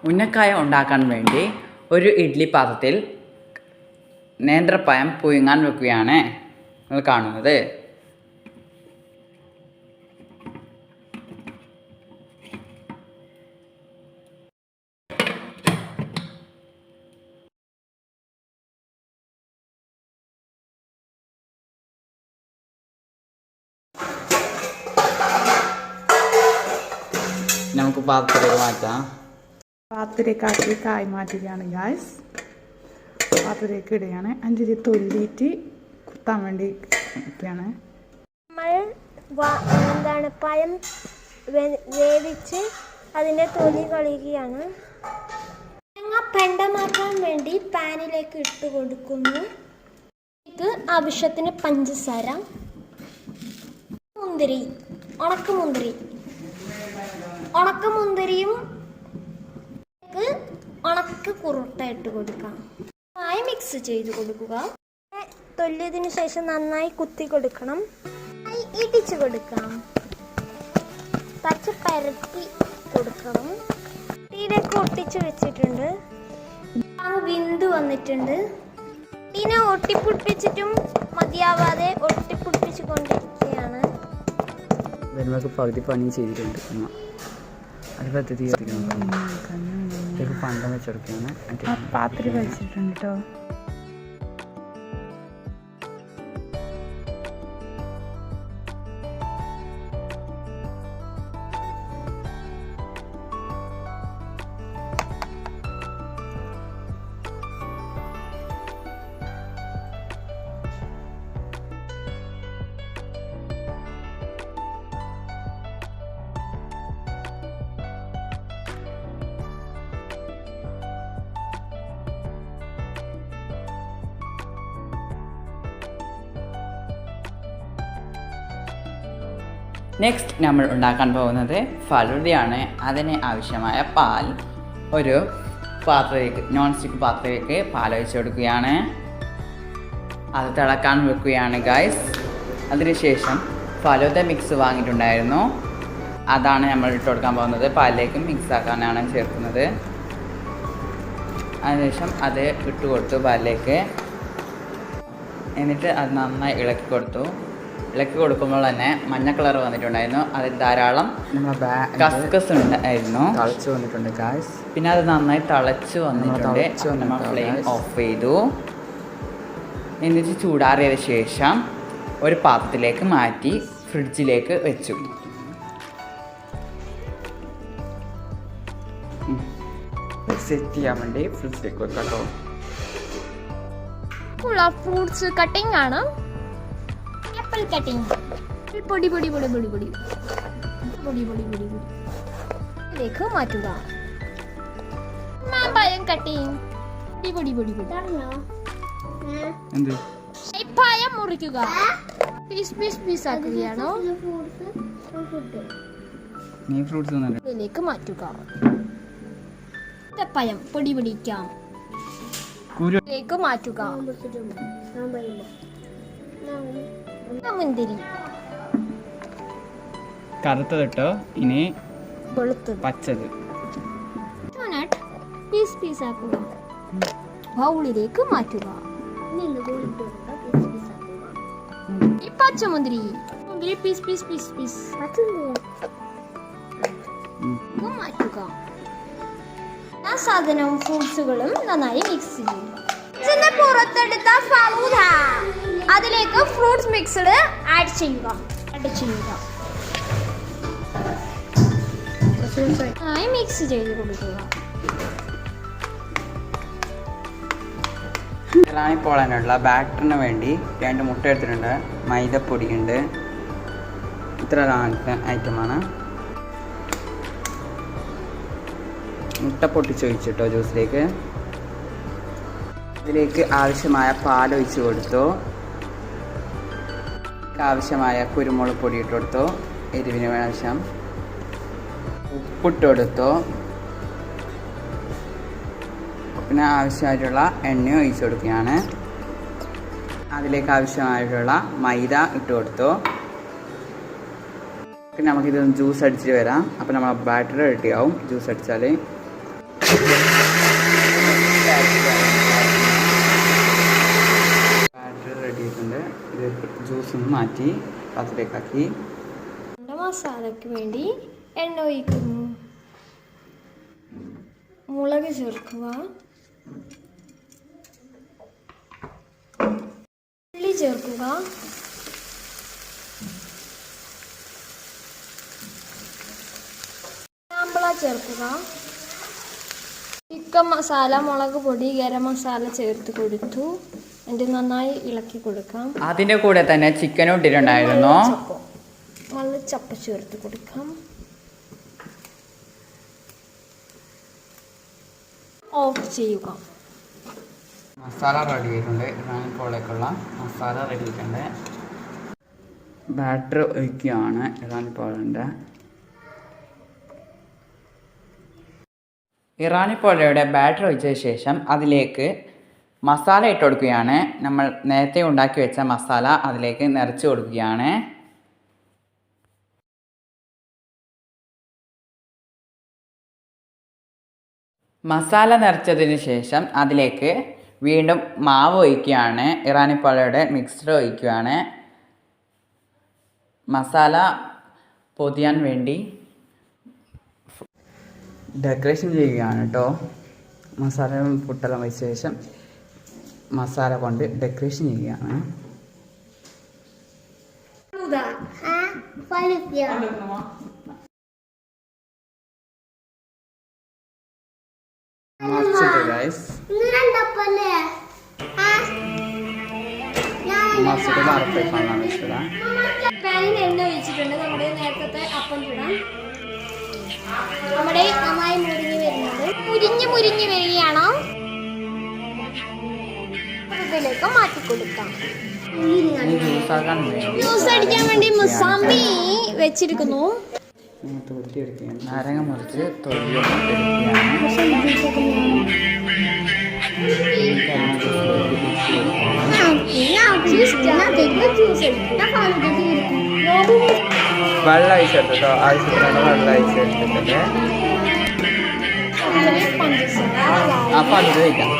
ഉന്നക്കായ ഉണ്ടാക്കാൻ വേണ്ടി ഒരു ഇഡ്ഡലി പാത്രത്തിൽ നേന്ത്രപ്പഴം പുഴുങ്ങാൻ വെക്കുകയാണ് നിങ്ങൾ കാണുന്നത്. നമുക്ക് പാത്രത്തിലേക്ക് മാറ്റാം. പാത്രത്തിലേക്കാക്കി കായ് മാറ്റുകയാണ് ഗായ്സ്. പാത്രത്തിലേക്ക് ഇടുകയാണ്. അഞ്ചിരി തൊല്ലിയിട്ട് കുത്താൻ വേണ്ടി ഇട്ടാണ്. നമ്മൾ പഴം വേവിച്ച് അതിൻ്റെ തൊലി കളയുകയാണ്. തേങ്ങ പെണ്ടമാക്കാൻ വേണ്ടി പാനിലേക്ക് ഇട്ട് കൊടുക്കുന്നു. ഇത് ആവശ്യത്തിന് പഞ്ചസാര, മുന്തിരി, ഉണക്കമുന്തിരിയും ഉണക്ക കുറുട്ട ഇട്ട് കൊടുക്കാം. നന്നായി മിക്സ് ചെയ്ത് കൊടുക്കുക. തൊല്ലിയതിനു ശേഷം നന്നായി കുത്തി കൊടുക്കണം. ഇടിച്ചു കൊടുക്കാം. പച്ച പരത്തി കൊടുക്കണം. ഇതിലേക്ക് ഒട്ടിച്ച് വെച്ചിട്ടുണ്ട്. വിന്ത് വന്നിട്ടുണ്ട്. ഇതിനെ ഒട്ടിപ്പിടിപ്പിച്ചിട്ടും മതിയാവാതെ ഒട്ടിപ്പിടിപ്പിച്ചു കൊണ്ടിരിക്കുകയാണ്. പകുതി പണി ചെയ്തിട്ടുണ്ട്. പദ്ധതി പണ്ടം വെച്ചെടുക്കുകയാണ്. പാത്രം വെച്ചിട്ടുണ്ട് കേട്ടോ. നെക്സ്റ്റ് നമ്മൾ ഉണ്ടാക്കാൻ പോകുന്നത് ഫലൂദയാണ്. അതിന് ആവശ്യമായ പാൽ ഒരു പാത്രത്തിലേക്ക്, നോൺ സ്റ്റിക്ക് പാത്രത്തിലേക്ക് പാൽ ഒഴിച്ച് കൊടുക്കുകയാണ്. അത് തിളക്കാൻ വെക്കുകയാണ് ഗൈസ്. അതിനുശേഷം ഫലൂദ മിക്സ് വാങ്ങിയിട്ടുണ്ടായിരുന്നു, അതാണ് നമ്മൾ ഇട്ട് കൊടുക്കാൻ പോകുന്നത്. പാലിലേക്ക് മിക്സ് ആക്കാനാണ് ചേർക്കുന്നത്. അതിനുശേഷം അത് ഇട്ട് കൊടുത്തു പാലിലേക്ക്. എന്നിട്ട് അത് നന്നായി ഇളക്കി കൊടുക്കുമ്പോൾ തന്നെ മഞ്ഞ കളർ വന്നിട്ടുണ്ടായിരുന്നു. അതിൽ ധാരാളം കസ്കസ് ഉണ്ടായിരുന്നു. തിളച്ച് വന്നിട്ടുണ്ട് ഗായ്സ്. പിന്നെ അത് നന്നായി തിളച്ച് വന്നിട്ടുണ്ട്. നമ്മൾ ഫ്ലെയിം ഓഫ് ചെയ്തു. എന്നിട്ട് ചൂടാറിയതിന് ശേഷം ഒരു പാത്രത്തിലേക്ക് മാറ്റി ഫ്രിഡ്ജിലേക്ക് വെച്ചു. സെറ്റ് ചെയ്യാൻ വേണ്ടി ഫ്രിഡ്ജിലേക്ക് വെക്കാട്ടോ. ഫ്രൂട്ട്സ് കട്ടിംഗ് ആണ്. ആപ്പിൾ കട്ടിംഗ്, പൊടി ഇതിലേക്ക് മാറ്റുക. മാമ്പഴം കട്ടിംഗ്, പഴം മുറിക്കുക. പീസ് ആക്കുകയാണോ? ഇതിലേക്ക് മാറ്റുക. പഴം പൊടിക്കാം. ഇതിലേക്ക് മാറ്റുക. മുന്തിരി കറുത്തതിട്ടോ, ഇനി പച്ചത് പീസ് ആക്കുക. ബൗളിലേക്ക് മാറ്റുക. ഈ പച്ചമുന്തിരി പീസ് മാറ്റുക. ആ സാധനവും ഫ്രൂട്ട്സുകളും നന്നായി മിക്സ് ചെയ്യുക. പുറത്തെടുത്ത ഫലൂദ അതിലേക്ക് ഫ്രൂട്ട്സ് മിക്സ്ഡ് ആഡ് ചെയ്യുക. നന്നായി മിക്സ് ചെയ്ത് കൊടുക്കുക. പോളാനുള്ള ബാറ്ററിന് വേണ്ടി 2 മുട്ട എടുത്തിട്ടുണ്ട്. മൈദപ്പൊടി ഉണ്ട്. ഇത്ര ഐറ്റമാണ്. മുട്ട പൊട്ടിച്ചൊഴിച്ചിട്ടോ ജ്യൂസിലേക്ക്. ഇതിലേക്ക് ആവശ്യമായ പാൽ ഒഴിച്ച് കൊടുത്തു. ആവശ്യമായ കുരുമുളക് പൊടി ഇട്ട് കൊടുത്തു. എരിവിന് ആവശ്യം ഉപ്പിട്ട് കൊടുത്തു. പിന്നെ ആവശ്യമായിട്ടുള്ള എണ്ണ ഒഴിച്ച് കൊടുക്കുകയാണ്. അതിലേക്ക് ആവശ്യമായിട്ടുള്ള മൈദ ഇട്ട് കൊടുത്തു. പിന്നെ നമുക്കിതൊന്ന് ജ്യൂസ് അടിച്ചിട്ട് വരാം. അപ്പോൾ നമ്മൾ ബാറ്ററി റെഡിയാവും ജ്യൂസ് അടിച്ചാൽ. ബാറ്റർ റെഡി ആയിട്ടുണ്ട്. ഇത് ജ്യൂസ് മാറ്റി പാത്രത്തിലേക്കാക്കി. മസാലയ്ക്ക് വേണ്ടി എണ്ണ ഒഴിക്കുന്നു. മുളക് ചേർക്കുക, ഉള്ളി ചേർക്കുക, സാമ്പള ചേർക്കുക, ചിക്കൻ മസാല, മുളക് പൊടി, ഗരം മസാല ചേർത്ത് കൊടുത്തു. എന്നിട്ട് നന്നായി ഇളക്കി കൊടുക്കാം. അതിന്റെ കൂടെ തന്നെ ചിക്കനും ഇട്ടിട്ടുണ്ടായിരുന്നു. മല്ലിച്ചപ്പ് ചേർത്ത് കൊടുക്കാം. ഓഫ് ചെയ്യുക. മസാല റെഡി ആയിട്ടുണ്ട്. ഇറാനിപ്പോളേക്കുള്ള മസാല റെഡി ആയിട്ടുണ്ട്. ബാറ്റർ ഒഴിക്കുകയാണ് ഇറാനിപ്പോളിൻ്റെ. ഇറാനിപ്പോളയുടെ ബാറ്റർ ഒഴിച്ച ശേഷം അതിലേക്ക് മസാല ഇട്ട് കൊടുക്കുകയാണ്. നമ്മൾ നേരത്തെ ഉണ്ടാക്കി വെച്ച മസാല അതിലേക്ക് നിറച്ച് കൊടുക്കുകയാണ്. മസാല നിറച്ചതിന് ശേഷം അതിലേക്ക് വീണ്ടും മാവ് ഒഴിക്കുകയാണ്. ഇറാനിപ്പോളയുടെ മിക്സ്ചർ ഒഴിക്കുകയാണ്. മസാല പൊതിയാൻ വേണ്ടി ഡെക്കറേഷൻ ചെയ്യുകയാണ് കേട്ടോ. മസാല പുട്ടെല്ലാം വെച്ച ശേഷം മസാല കൊണ്ട് ഡെക്കറേഷൻ ചെയ്യുകയാണ്. പാനിൽ എണ്ണ ഒഴിച്ചിട്ടുണ്ട്. നമ്മുടെ നേരത്തെ അപ്പം ചൂടാം. നമ്മുടെ നന്നായി മുരിഞ്ഞ് വരികയാണോ ഇതിലേക്ക് മാറ്റി കൊടുക്കാം. ജ്യൂസ് അടിക്കാൻ വേണ്ടി മുസാമ്പി വെച്ചിരിക്കുന്നു. നാരങ്ങ മുറിച്ച് വെള്ളം അയച്ചെടുത്തു കേട്ടോ. ആവശ്യത്തിനുള്ള വെള്ളം അയച്ചെടുത്തിട്ടുണ്ട്. അപ്പം അത് കഴിക്കാം.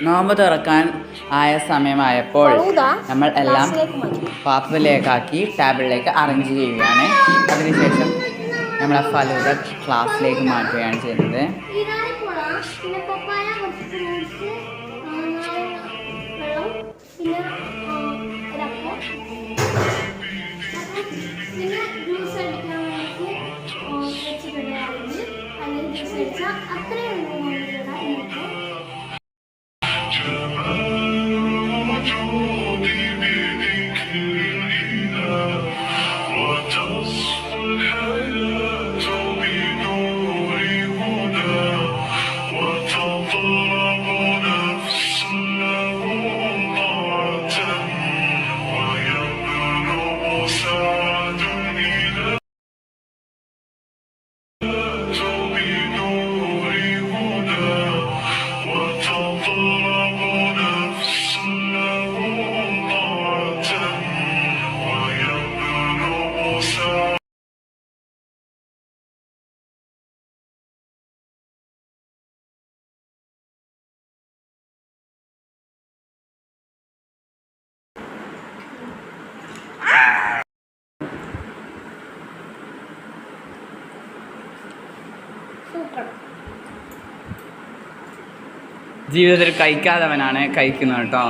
നോമ്പ് തുറക്കാൻ ആയ സമയമായപ്പോൾ നമ്മൾ എല്ലാം പാത്രത്തിലേക്കാക്കി ടേബിളിലേക്ക് അറേഞ്ച് ചെയ്യുകയാണ്. അതിനുശേഷം നമ്മൾ ആ ഫലൂദ ക്ലാസ്സിലേക്ക് മാറ്റുകയാണ് ചെയ്യുന്നത്. ജീവിതത്തിൽ കഴിക്കാത്തവനാണ് കഴിക്കുന്നത് കേട്ടോ.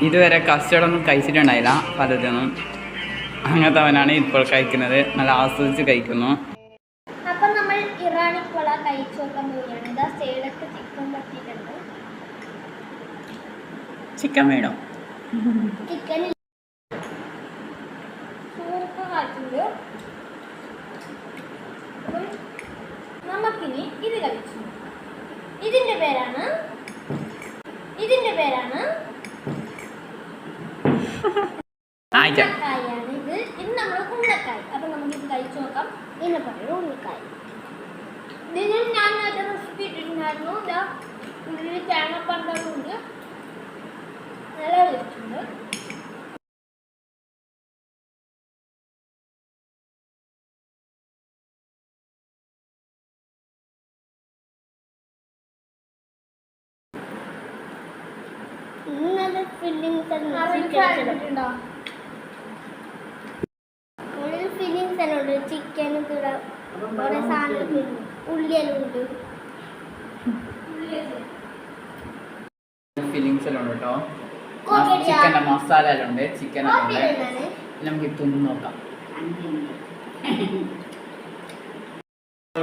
ഇതുവരെ കസ്റ്റഡൊന്നും കഴിച്ചിട്ടുണ്ടായില്ല പലതൊന്നും. അങ്ങനത്തവനാണ് ഇപ്പോൾ കഴിക്കുന്നത്. നല്ല ആസ്വദിച്ച് കഴിക്കുന്നു. അപ്പം നമ്മൾ ഇറാനിപ്പോള കഴിച്ചു നോക്കാൻ പോവുകയാണ്. ഇതാ സൈഡൊക്കെ ചിക്കൻ പറ്റിയിട്ടുണ്ട്. ചിക്കൻ വേണോ? ചിക്കൻ സൂപ്പർ ആയിട്ടുണ്ട്. നമുക്കിനി ഇത് കഴിച്ചു. ഇതിൻ്റെ പേരാണ് ആയിട്ടാ ഉന്നക്കായാണ് ഇത്. ഇത് നമ്മൾ ഉന്നക്കായ്. അപ്പൊ നമുക്ക് ഇത് കഴിച്ചു നോക്കാം. ഇതിനെ പറയുന്നത് ഉന്നക്കായ്. ഇതിന് ഞാൻ ഒരു റെസിപ്പി ഇട്ടിട്ടുണ്ടായിരുന്നു. ഇതാ ഉള്ളിൽ തേങ്ങാപ്പണ്ടമുണ്ട്, നല്ല വെച്ചിട്ടുണ്ട്. നല്ല ഫില്ലിങ്സ് ഫില്ലിങ്സ് എല്ലാം ഉണ്ട്. ചിക്കനും കുറെ സാധനങ്ങളൊക്കെ ഉണ്ട്. ഉള്ളിയെല്ലാം ഉണ്ട്. ഫില്ലിങ്സ് എല്ലാം ഉണ്ട് കേട്ടോ. ചിക്കൻ്റെ മസാല എല്ലാം ഉണ്ട്, ചിക്കൻ എല്ലാം ഉണ്ട്. നമുക്ക് തിന്ന് നോക്കാം.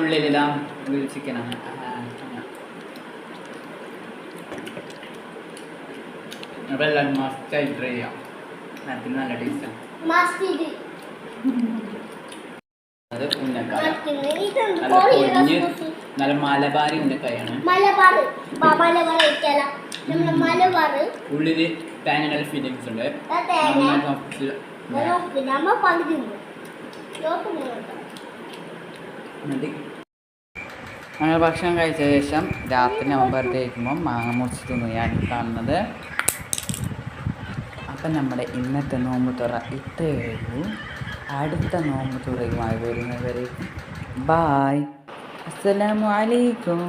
ഉള്ളിലിടാം ചിക്കനാണ്. അപ്പോൾ എല്ലാവരും മസ്റ്റായി ട്രൈ ചെയ്യാം. അതിന് നല്ല ടേസ്റ്റാണ്. അത് ഉന്നക്കായ നല്ല പൊരിഞ്ഞ് നല്ല മലബാരി ഉന്നക്കായാണ്. ഉള്ളില് തേങ്ങ ഫീലിങ്സ് ഉണ്ട്. അങ്ങനെ ഭക്ഷണം കഴിച്ച ശേഷം രാത്രി നവംബർ കഴിക്കുമ്പോൾ മാങ്ങ മുറിച്ച് തിന്നുകയാണ് കാണുന്നത്. അപ്പം നമ്മുടെ ഇന്നത്തെ നോമ്പ് തുറ ഇത്രയേ ഉള്ളൂ. അടുത്ത നോമ്പ് തുറയുമായി വരുന്നവരേക്കും ബായ്. അസ്സലാമു അലൈക്കും.